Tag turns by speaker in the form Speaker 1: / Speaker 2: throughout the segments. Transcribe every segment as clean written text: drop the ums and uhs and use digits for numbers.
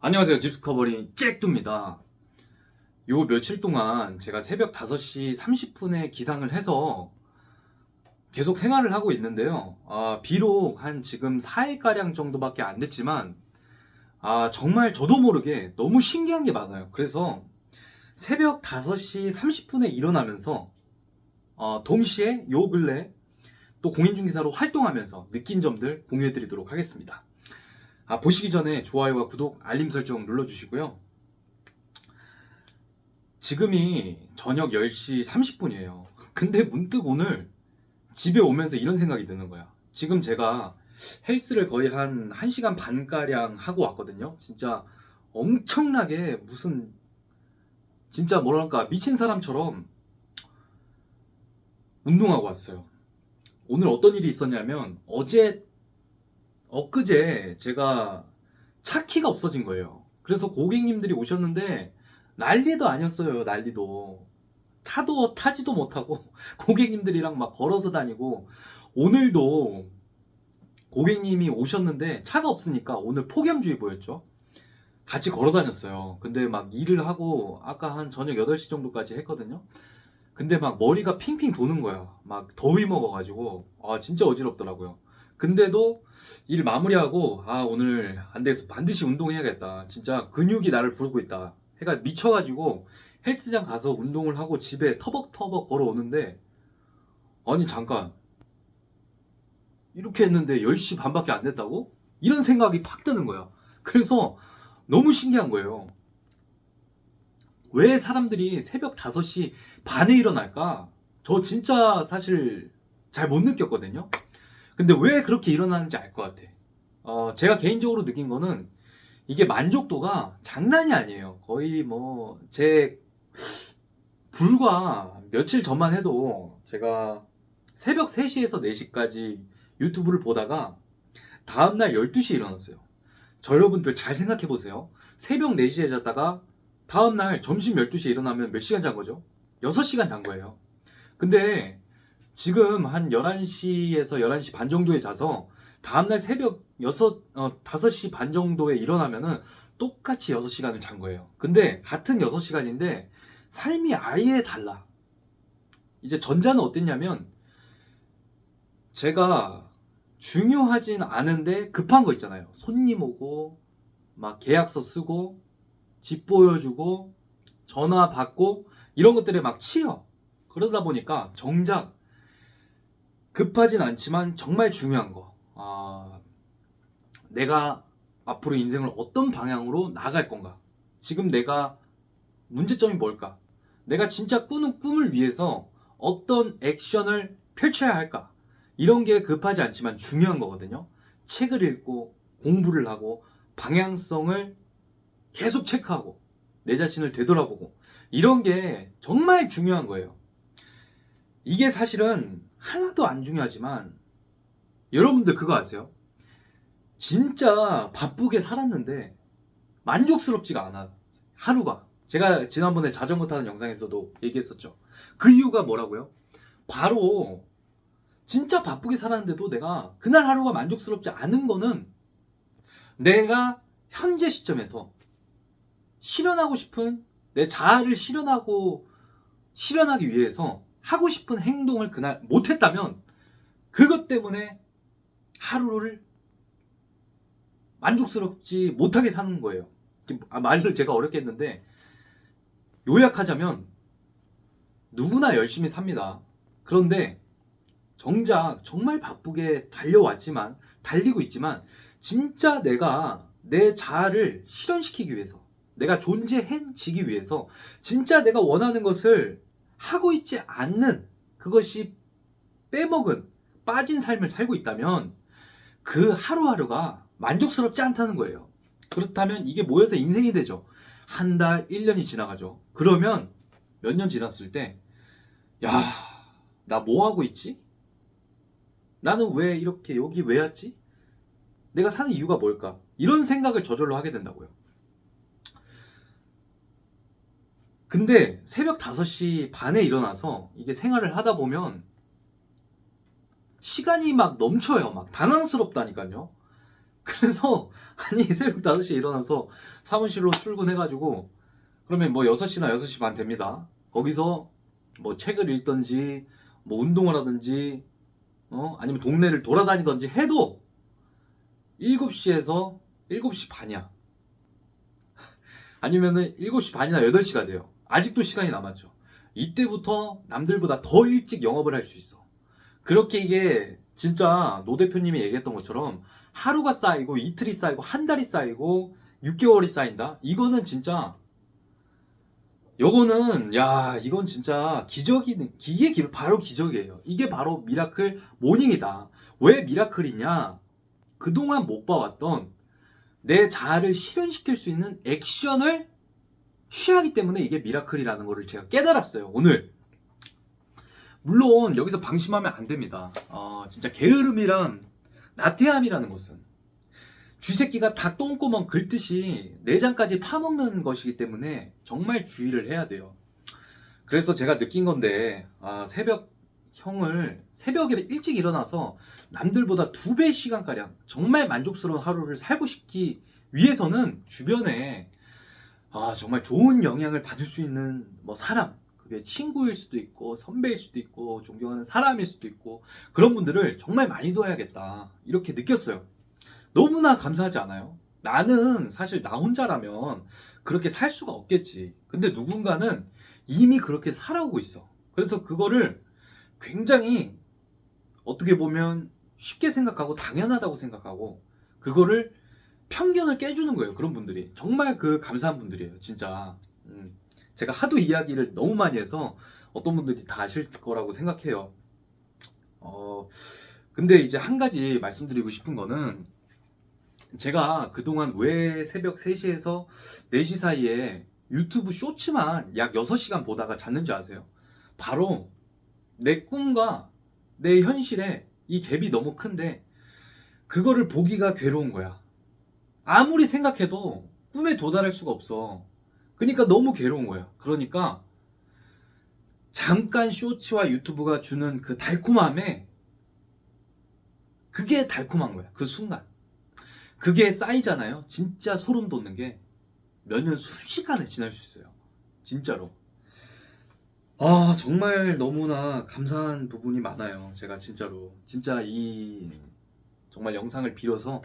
Speaker 1: 안녕하세요. 집스커버리 잭두입니다. 요 며칠 동안 제가 새벽 5시 30분에 기상을 해서 계속 생활을 하고 있는데요. 비록 한 지금 4일가량 정도밖에 안 됐지만, 정말 저도 모르게 너무 신기한 게 많아요. 그래서 새벽 5시 30분에 일어나면서, 동시에 요 근래 또 공인중개사로 활동하면서 느낀 점들 공유해드리도록 하겠습니다. 보시기 전에 좋아요와 구독, 알림 설정 눌러주시고요. 지금이 저녁 10시 30분이에요. 근데 문득 오늘 집에 오면서 이런 생각이 드는 거야. 지금 제가 헬스를 거의 한 1시간 반가량 하고 왔거든요. 진짜 엄청나게 무슨, 진짜 뭐랄까, 미친 사람처럼 운동하고 왔어요. 오늘 어떤 일이 있었냐면, 엊그제 제가 차 키가 없어진 거예요. 그래서 고객님들이 오셨는데 난리도 아니었어요. 난리도. 차도 타지도 못하고 고객님들이랑 막 걸어서 다니고, 오늘도 고객님이 오셨는데 차가 없으니까 오늘 폭염주의보였죠. 같이 걸어 다녔어요. 근데 막 일을 하고 아까 한 저녁 8시 정도까지 했거든요. 근데 막 머리가 핑핑 도는 거야. 막 더위 먹어가지고 진짜 어지럽더라고요. 근데도 일 마무리하고 오늘 안 되겠어, 반드시 운동해야겠다, 진짜 근육이 나를 부르고 있다 해가 미쳐가지고 헬스장 가서 운동을 하고 집에 터벅터벅 걸어오는데, 아니 잠깐, 이렇게 했는데 10시 반밖에 안 됐다고? 이런 생각이 팍 드는 거야. 그래서 너무 신기한 거예요. 왜 사람들이 새벽 5시 반에 일어날까? 저 진짜 사실 잘 못 느꼈거든요. 근데 왜 그렇게 일어나는지 알 것 같아. 제가 개인적으로 느낀 거는 이게 만족도가 장난이 아니에요. 거의 뭐, 불과 며칠 전만 해도 제가 새벽 3시에서 4시까지 유튜브를 보다가 다음날 12시에 일어났어요. 저 여러분들 잘 생각해 보세요. 새벽 4시에 잤다가 다음날 점심 12시에 일어나면 몇 시간 잔 거죠? 6시간 잔 거예요. 근데 지금 한 11시에서 11시 반 정도에 자서 다음날 새벽 5시 반 정도에 일어나면은 똑같이 6시간을 잔 거예요. 근데 같은 6시간인데 삶이 아예 달라. 이제 전자는 어땠냐면, 제가 중요하진 않은데 급한 거 있잖아요. 손님 오고 막 계약서 쓰고 집 보여주고 전화 받고 이런 것들에 막 치여. 그러다 보니까 정작 급하진 않지만 정말 중요한 거, 내가 앞으로 인생을 어떤 방향으로 나아갈 건가, 지금 내가 문제점이 뭘까, 내가 진짜 꾸는 꿈을 위해서 어떤 액션을 펼쳐야 할까, 이런 게 급하지 않지만 중요한 거거든요. 책을 읽고 공부를 하고 방향성을 계속 체크하고 내 자신을 되돌아보고, 이런 게 정말 중요한 거예요. 이게 사실은 하나도 안 중요하지만, 여러분들 그거 아세요? 진짜 바쁘게 살았는데 만족스럽지가 않아, 하루가. 제가 지난번에 자전거 타는 영상에서도 얘기했었죠. 그 이유가 뭐라고요? 바로 진짜 바쁘게 살았는데도 내가 그날 하루가 만족스럽지 않은 거는, 내가 현재 시점에서 실현하고 싶은 내 자아를 실현하기 위해서 하고 싶은 행동을 그날 못했다면, 그것 때문에 하루를 만족스럽지 못하게 사는 거예요. 말을 제가 어렵게 했는데, 요약하자면 누구나 열심히 삽니다. 그런데 정작 정말 바쁘게 달리고 있지만 진짜 내가 내 자아를 실현시키기 위해서, 내가 존재해지기 위해서 진짜 내가 원하는 것을 하고 있지 않는, 그것이 빠진 삶을 살고 있다면 그 하루하루가 만족스럽지 않다는 거예요. 그렇다면 이게 모여서 인생이 되죠. 한 달, 1년이 지나가죠. 그러면 몇 년 지났을 때, 야, 나 뭐 하고 있지? 나는 왜 이렇게 여기 왜 왔지? 내가 사는 이유가 뭘까? 이런 생각을 저절로 하게 된다고요. 근데 새벽 5시 반에 일어나서 이게 생활을 하다 보면 시간이 막 넘쳐요. 막 당황스럽다니까요. 그래서 아니 새벽 5시에 일어나서 사무실로 출근해가지고 그러면 뭐 6시나 6시 반 됩니다. 거기서 뭐 책을 읽던지 뭐 운동을 하든지 아니면 동네를 돌아다니던지 해도 7시에서 7시 반이야. 아니면은 7시 반이나 8시가 돼요. 아직도 시간이 남았죠. 이때부터 남들보다 더 일찍 영업을 할 수 있어. 그렇게 이게 진짜 노 대표님이 얘기했던 것처럼 하루가 쌓이고 이틀이 쌓이고 한 달이 쌓이고 6개월이 쌓인다? 이거는 진짜 요거는 야 이건 진짜 이게 바로 기적이에요. 이게 바로 미라클 모닝이다. 왜 미라클이냐? 그동안 못 봐왔던 내 자아를 실현시킬 수 있는 액션을 취하기 때문에 이게 미라클이라는 거를 제가 깨달았어요. 오늘 물론 여기서 방심하면 안 됩니다. 진짜 게으름이란 나태함이라는 것은 쥐새끼가 닭 똥구멍 긁듯이 내장까지 파먹는 것이기 때문에 정말 주의를 해야 돼요. 그래서 제가 느낀 건데 새벽에 일찍 일어나서 남들보다 2배 시간가량 정말 만족스러운 하루를 살고 싶기 위해서는 주변에 정말 좋은 영향을 받을 수 있는 뭐 사람, 그게 친구일 수도 있고 선배일 수도 있고 존경하는 사람일 수도 있고 그런 분들을 정말 많이 둬야겠다 이렇게 느꼈어요. 너무나 감사하지 않아요? 나는 사실 나 혼자라면 그렇게 살 수가 없겠지. 근데 누군가는 이미 그렇게 살아오고 있어. 그래서 그거를 굉장히 어떻게 보면 쉽게 생각하고 당연하다고 생각하고 그거를 편견을 깨주는 거예요. 그런 분들이 정말 감사한 분들이에요. 진짜 제가 하도 이야기를 너무 많이 해서 어떤 분들이 다 아실 거라고 생각해요. 근데 이제 한 가지 말씀드리고 싶은 거는 제가 그동안 왜 새벽 3시에서 4시 사이에 유튜브 쇼츠만 약 6시간 보다가 잤는지 아세요? 바로 내 꿈과 내 현실에 이 갭이 너무 큰데 그거를 보기가 괴로운 거야. 아무리 생각해도 꿈에 도달할 수가 없어. 그러니까 너무 괴로운 거야. 그러니까 잠깐 쇼츠와 유튜브가 주는 그 달콤함에 그게 달콤한 거야. 그 순간. 그게 쌓이잖아요. 진짜 소름 돋는 게 몇 년 수시간에 지날 수 있어요. 진짜로. 정말 너무나 감사한 부분이 많아요. 제가 진짜로. 진짜 정말 영상을 빌어서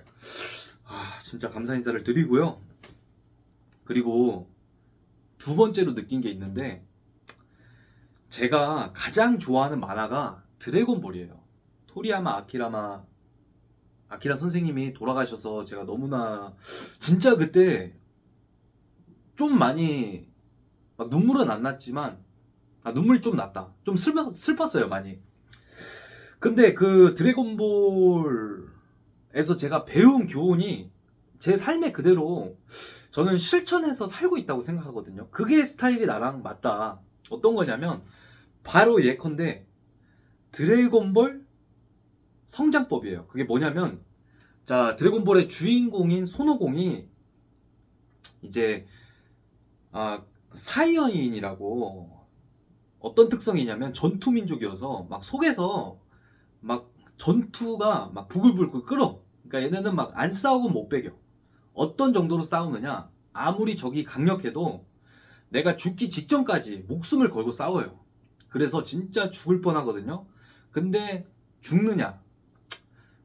Speaker 1: 진짜 감사 인사를 드리고요. 그리고 두 번째로 느낀 게 있는데 제가 가장 좋아하는 만화가 드래곤볼이에요. 토리야마 아키라 선생님이 돌아가셔서 제가 너무나 진짜 그때 좀 많이 막 눈물은 안 났지만 눈물이 좀 났다. 좀 슬펐어요 많이. 근데 그 드래곤볼에서 제가 배운 교훈이 제 삶에 그대로 저는 실천해서 살고 있다고 생각하거든요. 그게 스타일이 나랑 맞다. 어떤 거냐면 바로 예컨대 드래곤볼 성장법이에요. 그게 뭐냐면 자 드래곤볼의 주인공인 손오공이 이제 사이어인이라고 어떤 특성이냐면 전투민족이어서 막 속에서 막 전투가 막 부글부글 끓어. 그러니까 얘네는 막 안 싸우고 못 배겨. 어떤 정도로 싸우느냐? 아무리 적이 강력해도 내가 죽기 직전까지 목숨을 걸고 싸워요. 그래서 진짜 죽을 뻔하거든요. 근데 죽느냐?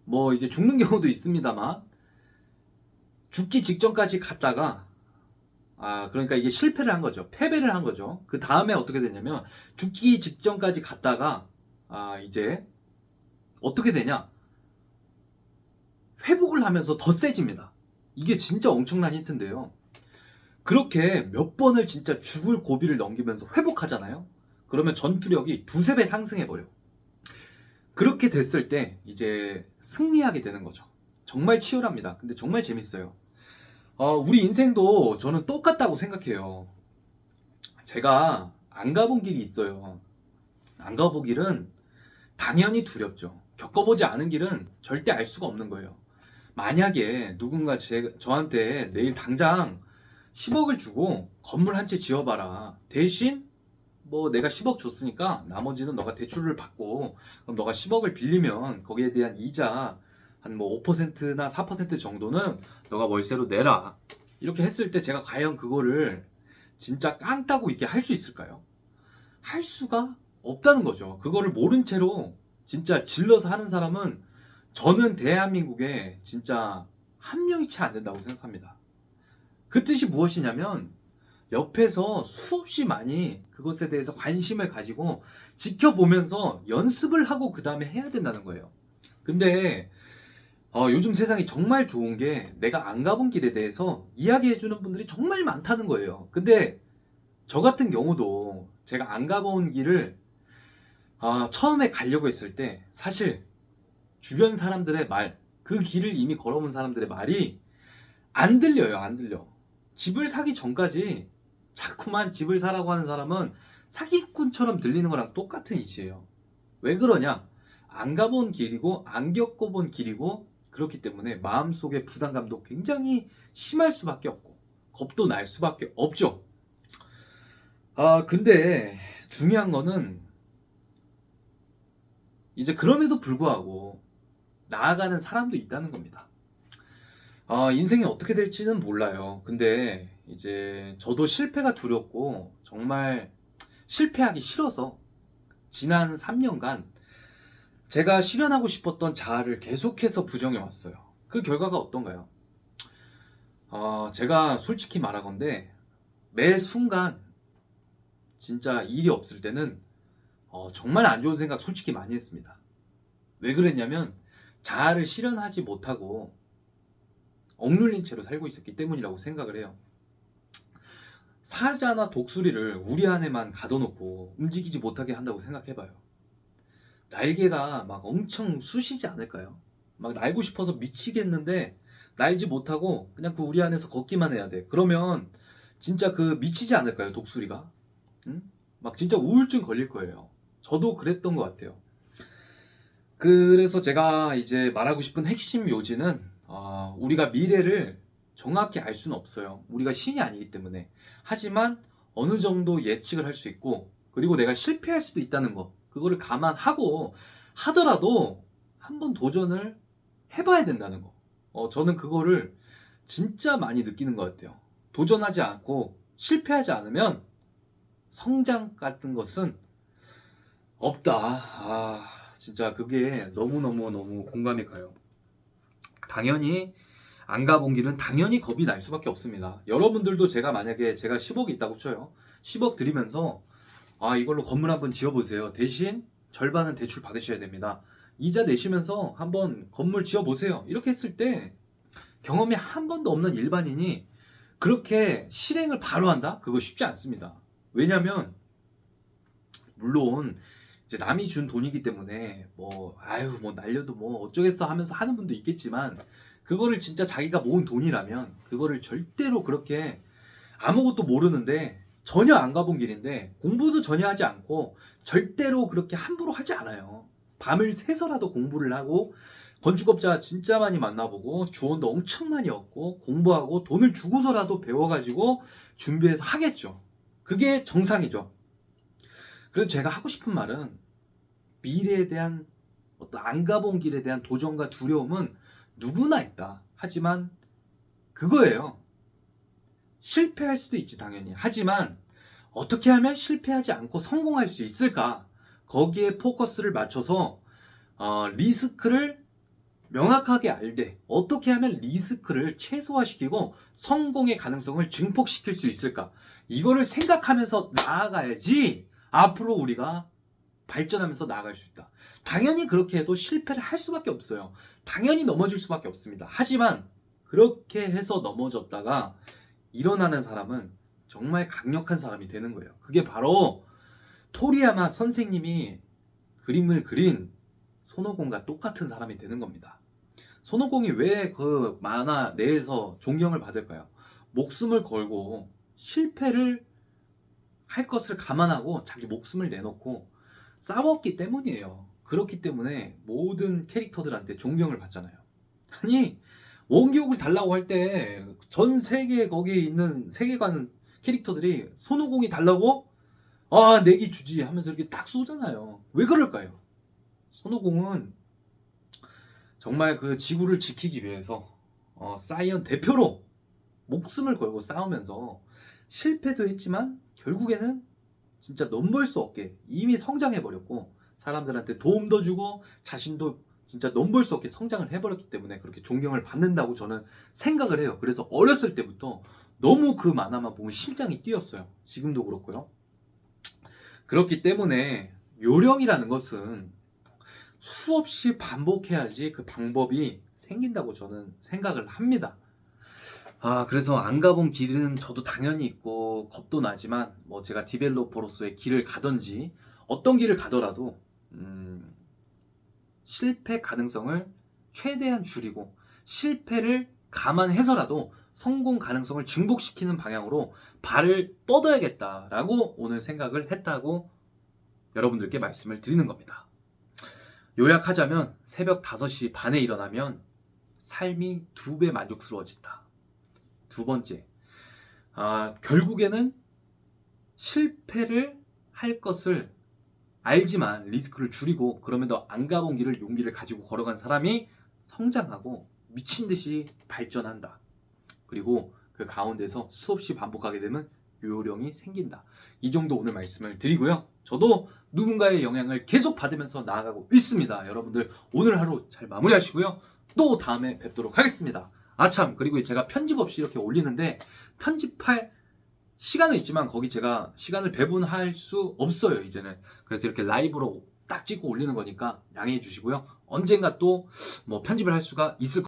Speaker 1: 뭐 이제 죽는 경우도 있습니다만 죽기 직전까지 갔다가 그러니까 이게 실패를 한 거죠. 패배를 한 거죠. 그 다음에 어떻게 되냐면 죽기 직전까지 갔다가 이제 어떻게 되냐? 회복을 하면서 더 세집니다. 이게 진짜 엄청난 힌트인데요. 그렇게 몇 번을 진짜 죽을 고비를 넘기면서 회복하잖아요. 그러면 전투력이 2~3배 상승해버려. 그렇게 됐을 때 이제 승리하게 되는 거죠. 정말 치열합니다. 근데 정말 재밌어요. 우리 인생도 저는 똑같다고 생각해요. 제가 안 가본 길이 있어요. 안 가본 길은 당연히 두렵죠. 겪어보지 않은 길은 절대 알 수가 없는 거예요. 만약에 누군가 저한테 내일 당장 10억을 주고 건물 한 채 지어봐라. 대신 뭐 내가 10억 줬으니까 나머지는 너가 대출을 받고 그럼 너가 10억을 빌리면 거기에 대한 이자 한 뭐 5%나 4% 정도는 너가 월세로 내라. 이렇게 했을 때 제가 과연 그거를 진짜 깡 따고 있게 할 수 있을까요? 할 수가 없다는 거죠. 그거를 모른 채로 진짜 질러서 하는 사람은 저는 대한민국에 진짜 한 명이 채 안 된다고 생각합니다. 그 뜻이 무엇이냐면 옆에서 수없이 많이 그것에 대해서 관심을 가지고 지켜보면서 연습을 하고 그 다음에 해야 된다는 거예요. 근데 요즘 세상이 정말 좋은 게 내가 안 가본 길에 대해서 이야기해주는 분들이 정말 많다는 거예요. 근데 저 같은 경우도 제가 안 가본 길을 처음에 가려고 했을 때 사실 주변 사람들의 말, 그 길을 이미 걸어본 사람들의 말이 안 들려요. 안 들려. 집을 사기 전까지 자꾸만 집을 사라고 하는 사람은 사기꾼처럼 들리는 거랑 똑같은 이치예요. 왜 그러냐? 안 가본 길이고 안 겪어본 길이고 그렇기 때문에 마음속의 부담감도 굉장히 심할 수밖에 없고 겁도 날 수밖에 없죠. 근데 중요한 거는 이제 그럼에도 불구하고 나아가는 사람도 있다는 겁니다. 인생이 어떻게 될지는 몰라요. 근데 이제 저도 실패가 두렵고 정말 실패하기 싫어서 지난 3년간 제가 실현하고 싶었던 자아를 계속해서 부정해 왔어요. 그 결과가 어떤가요? 제가 솔직히 말하건대 매 순간 진짜 일이 없을 때는 정말 안 좋은 생각 솔직히 많이 했습니다. 왜 그랬냐면 자아를 실현하지 못하고 억눌린 채로 살고 있었기 때문이라고 생각을 해요. 사자나 독수리를 우리 안에만 가둬놓고 움직이지 못하게 한다고 생각해봐요. 날개가 막 엄청 쑤시지 않을까요? 막 날고 싶어서 미치겠는데 날지 못하고 그냥 그 우리 안에서 걷기만 해야 돼. 그러면 진짜 그 미치지 않을까요? 독수리가? 응? 막 진짜 우울증 걸릴 거예요. 저도 그랬던 것 같아요. 그래서 제가 이제 말하고 싶은 핵심 요지는 우리가 미래를 정확히 알 수는 없어요. 우리가 신이 아니기 때문에. 하지만 어느 정도 예측을 할 수 있고 그리고 내가 실패할 수도 있다는 거 그거를 감안하고 하더라도 한번 도전을 해봐야 된다는 거. 저는 그거를 진짜 많이 느끼는 것 같아요. 도전하지 않고 실패하지 않으면 성장 같은 것은 없다. 진짜 그게 너무너무 공감이 가요. 당연히 안 가본 길은 당연히 겁이 날 수밖에 없습니다. 여러분들도 만약에 제가 10억 있다고 쳐요. 10억 드리면서 이걸로 건물 한번 지어보세요. 대신 절반은 대출 받으셔야 됩니다. 이자 내시면서 한번 건물 지어보세요. 이렇게 했을 때 경험이 한 번도 없는 일반인이 그렇게 실행을 바로 한다? 그거 쉽지 않습니다. 왜냐면 물론 이제 남이 준 돈이기 때문에 뭐 날려도 뭐 어쩌겠어 하면서 하는 분도 있겠지만 그거를 진짜 자기가 모은 돈이라면 그거를 절대로 그렇게 아무것도 모르는데 전혀 안 가본 길인데 공부도 전혀 하지 않고 절대로 그렇게 함부로 하지 않아요. 밤을 새서라도 공부를 하고 건축업자 진짜 많이 만나보고 조언도 엄청 많이 얻고 공부하고 돈을 주고서라도 배워가지고 준비해서 하겠죠. 그게 정상이죠. 그래서 제가 하고 싶은 말은 미래에 대한 어떤 안 가본 길에 대한 도전과 두려움은 누구나 있다. 하지만 그거예요. 실패할 수도 있지 당연히. 하지만 어떻게 하면 실패하지 않고 성공할 수 있을까? 거기에 포커스를 맞춰서 리스크를 명확하게 알되 어떻게 하면 리스크를 최소화시키고 성공의 가능성을 증폭시킬 수 있을까? 이거를 생각하면서 나아가야지 앞으로 우리가 발전하면서 나아갈 수 있다. 당연히 그렇게 해도 실패를 할 수밖에 없어요. 당연히 넘어질 수밖에 없습니다. 하지만 그렇게 해서 넘어졌다가 일어나는 사람은 정말 강력한 사람이 되는 거예요. 그게 바로 토리야마 선생님이 그림을 그린 손오공과 똑같은 사람이 되는 겁니다. 손오공이 왜 그 만화 내에서 존경을 받을까요? 목숨을 걸고 실패를 할 것을 감안하고 자기 목숨을 내놓고 싸웠기 때문이에요. 그렇기 때문에 모든 캐릭터들한테 존경을 받잖아요. 아니 원기옥을 달라고 할 때 전 세계 거기에 있는 세계관 캐릭터들이 손오공이 달라고 내기 주지 하면서 이렇게 딱 쏘잖아요. 왜 그럴까요? 손오공은 정말 그 지구를 지키기 위해서 사이언 대표로 목숨을 걸고 싸우면서 실패도 했지만 결국에는 진짜 넘볼 수 없게 이미 성장해버렸고 사람들한테 도움도 주고 자신도 진짜 넘볼 수 없게 성장을 해버렸기 때문에 그렇게 존경을 받는다고 저는 생각을 해요. 그래서 어렸을 때부터 너무 그 만화만 보면 심장이 뛰었어요. 지금도 그렇고요. 그렇기 때문에 요령이라는 것은 수없이 반복해야지 그 방법이 생긴다고 저는 생각을 합니다. 그래서 안 가본 길은 저도 당연히 있고 겁도 나지만 뭐 제가 디벨로퍼로서의 길을 가든지 어떤 길을 가더라도 실패 가능성을 최대한 줄이고 실패를 감안해서라도 성공 가능성을 증폭시키는 방향으로 발을 뻗어야겠다라고 오늘 생각을 했다고 여러분들께 말씀을 드리는 겁니다. 요약하자면 새벽 5시 반에 일어나면 삶이 2배 만족스러워진다. 두 번째, 결국에는 실패를 할 것을 알지만 리스크를 줄이고 그럼에도 안 가본 길을 용기를 가지고 걸어간 사람이 성장하고 미친 듯이 발전한다. 그리고 그 가운데서 수없이 반복하게 되면 요령이 생긴다. 이 정도 오늘 말씀을 드리고요. 저도 누군가의 영향을 계속 받으면서 나아가고 있습니다. 여러분들 오늘 하루 잘 마무리하시고요. 또 다음에 뵙도록 하겠습니다. 아참, 그리고 제가 편집 없이 이렇게 올리는데 편집할 시간은 있지만 거기 제가 시간을 배분할 수 없어요, 이제는. 그래서 이렇게 라이브로 딱 찍고 올리는 거니까 양해해 주시고요. 언젠가 또 뭐 편집을 할 수가 있을